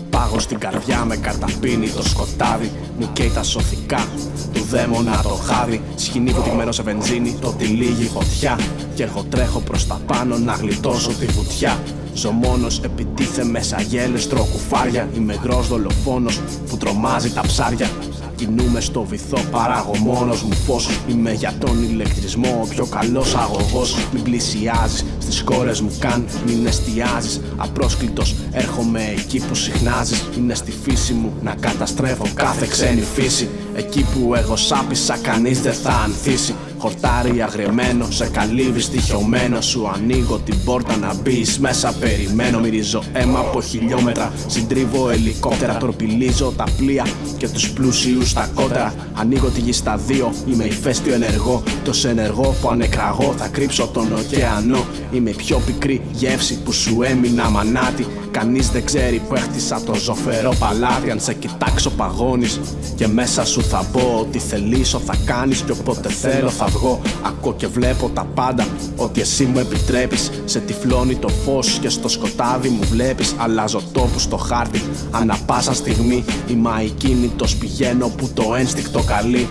Πάγω στην καρδιά με καταπίνει το σκοτάδι. Μου καίει τα σωθικά του δαίμονα το χάδι. Σκηνή βουτυγμένο σε βενζίνη, το τυλίγει φωτιά. Κι εγώ τρέχω προς τα πάνω να γλιτώσω τη βουτιά. Ζω μόνος, επιτίθεμαι σαν γέλες, τρώω κουφάρια. Είμαι γρός δολοφόνος που τρομάζει τα ψάρια. Κινούμαι στο βυθό, παράγω μόνος μου φως. Είμαι για τον ηλεκτρισμό ο πιο καλός αγωγός. Μην πλησιάζεις στις κόρες μου καν, μην εστιάζεις. Απρόσκλητος έρχομαι εκεί που συχνάζεις. Είναι στη φύση μου να καταστρέφω κάθε ξένη φύση. Εκεί που εγώ σάπισα κανείς δεν θα ανθίσει. Χορτάρι αγριεμένο, σε καλύβι στοιχειωμένο. Σου ανοίγω την πόρτα να μπεις μέσα, περιμένω. Μυρίζω αίμα από χιλιόμετρα, συντρίβω ελικόπτερα. Τορπιλίζω τα πλοία και τους πλούσιους στα κότερα. Ανοίγω τη γη στα δύο, είμαι ηφαίστειο ενεργό. Τόσο ενεργό που αν εκραγώ θα κρύψω τον ωκεανό. Είμαι η πιο πικρή γεύση που σου έμεινα μανάτι. Κανείς δεν ξέρει που έχτισα το ζωφερό παλάτι. Αν σε κοιτάξω παγώνεις και μέσα σου θα μπω. Ό,τι θελήσω θα κάνεις και όποτε θέλω θα βγω. Ακούω και βλέπω τα πάντα, ό,τι εσύ μου επιτρέπεις. Σε τυφλώνει το φως και στο σκοτάδι μου βλέπεις. Αλλάζω τόπους στο χάρτη, ανά πάσα στιγμή. Είμαι ακίνητος, πηγαίνω που το ένστικτο καλεί.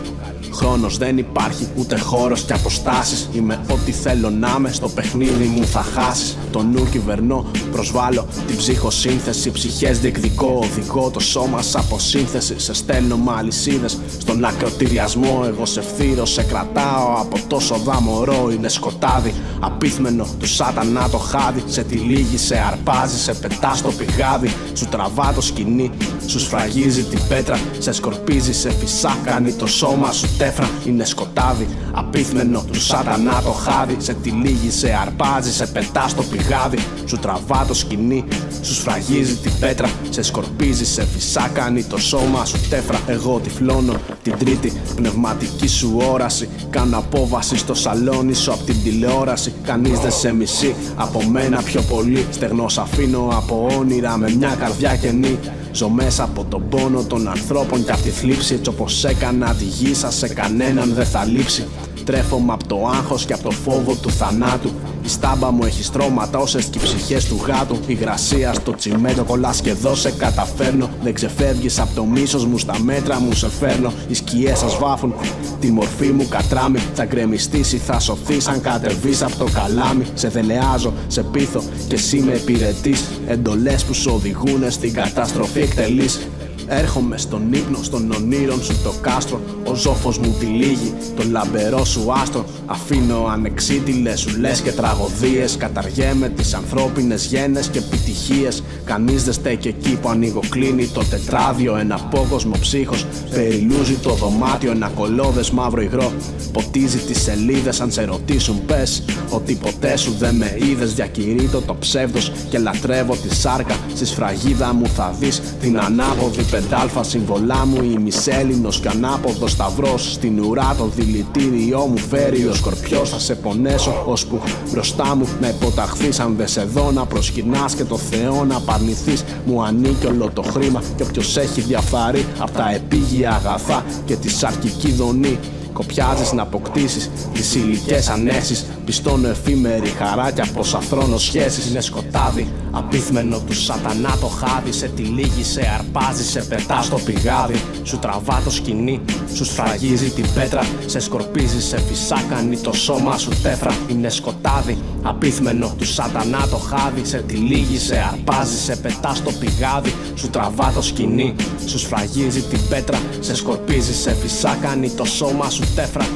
Χρόνος δεν υπάρχει, ούτε χώρος και αποστάσεις. Είμαι ό,τι θέλω να είμαι, στο παιχνίδι μου θα χάσεις. Το νου κυβερνώ, προσβάλλω την ψυχοσύνθεση. Ψυχές διεκδικώ, οδηγώ το σώμα σ' αποσύνθεση. Σε στέλνω με αλυσίδες στον ακροτηριασμό. Εγώ σε φθύρω, σε κρατάω από τόσο δαμορό. Είναι σκοτάδι, απίθμενο του σατανά το χάδι. Σε τυλίγει, σε αρπάζει, σε πετά στο πηγάδι. Σου τραβά το σκηνή, σου σφραγίζει την πέτρα. Σε σκορπίζει, σε φυσά, κάνει το σώμα σου τέφρα. Είναι σκοτάδι, απίθμενο του σατανά το χάδι. Σε τυλίγει, σε αρπάζει, σε πετά στο πηγάδι. Σου τραβά το σκηνή, σου σφραγίζει την πέτρα. Σε σκορπίζει, σε φυσά, κάνει το σώμα σου τέφρα. Εγώ τυφλώνω την τρίτη πνευματική σου όραση. Κάνω απόβαση στο σαλόνι σου απ' την τηλεόραση. Κανείς δεν σε μισεί, από μένα πιο πολύ. Στεγνός αφήνω από όνειρα με μια καρδιά κενή. Ζω μέσα από τον πόνο των ανθρώπων και απ' τη θλίψη. Έτσι όπως έκανα τη γη σας, σε κανέναν δεν θα λείψει. Τρέφομαι απ' το άγχος και απ' το φόβο του θανάτου. Η στάμπα μου έχει στρώματα όσες και οι ψυχές του γάτου. Υγρασία στο τσιμέντο κολλάς και εδώ σε καταφέρνω. Δεν ξεφεύγεις απ' το μίσος μου, στα μέτρα μου σε φέρνω. Οι σκιές σας βάφουν τη μορφή μου κατράμι. Θα γκρεμιστείς ή θα σωθείς αν κατεβείς απ' το καλάμι. Σε δελεάζω, σε πείθω και εσύ με υπηρετείς. Εντολές που σου οδηγούνε στην καταστροφή εκτελείς. Έρχομαι στον ύπνο, στον ονείρον σου το κάστρο. Ο ζόφος μου τυλίγει, το λαμπερό σου άστρο. Αφήνω ανεξίτηλες ουλές και τραγωδίες. Καταργέμαι τις ανθρώπινες γένες και επιτυχίες. Κανείς δεν στέκει εκεί που ανοιγοκλίνει το τετράδιο. Ένα απόκοσμο ψύχος περιλούζει το δωμάτιο. Ένα κολόδες μαύρο υγρό ποτίζει τις σελίδες. Αν σε ρωτήσουν πες ότι ποτέ σου δεν με είδες. Διακηρύττω το ψεύδος και λατρεύω τη σάρκα. Στη σφραγίδα μου θα δεις την ανάποδη πεντάλφα. Συμβολά μου η μισέλινος κι ανάποδο σταυρός. Στην ουρά το δηλητήριό μου φέρει ο σκορπιός. Θα σε πονέσω ώσπου μπροστά μου να υποταχθείς. Αν δεν σε δω να προσκυνάς και το Θεό να απαρνηθείς. Μου ανήκει όλο το χρήμα και όποιος έχει διαφθαρεί απ' τα επίγεια αγαθά και τη σαρκική δονή. Κοπιάζεις να αποκτήσεις τις υλικές ανέσεις. Πιστώνω εφήμερη χαρά κι από σαθρώνω σχέσεις. Είναι σκοτάδι, απίθμενο του σατανά το χάδι. Σε τυλίγει, σε αρπάζει, σε πετά στο πηγάδι. Σου τραβά το σκηνή, σου σφραγίζει την πέτρα. Σε σκορπίζει, σε φυσά, κάνει το σώμα σου τέφρα. Είναι σκοτάδι, απίθμενο του σατανά το χάδι. Σε τυλίγει, σε αρπάζει, σε πετά στο πηγάδι. Σου τραβά το σκηνή, σου σφραγίζει την πέτρα. Σε σκορπίζει, σε φυσά, κάνει το σώμα σου τέφρα.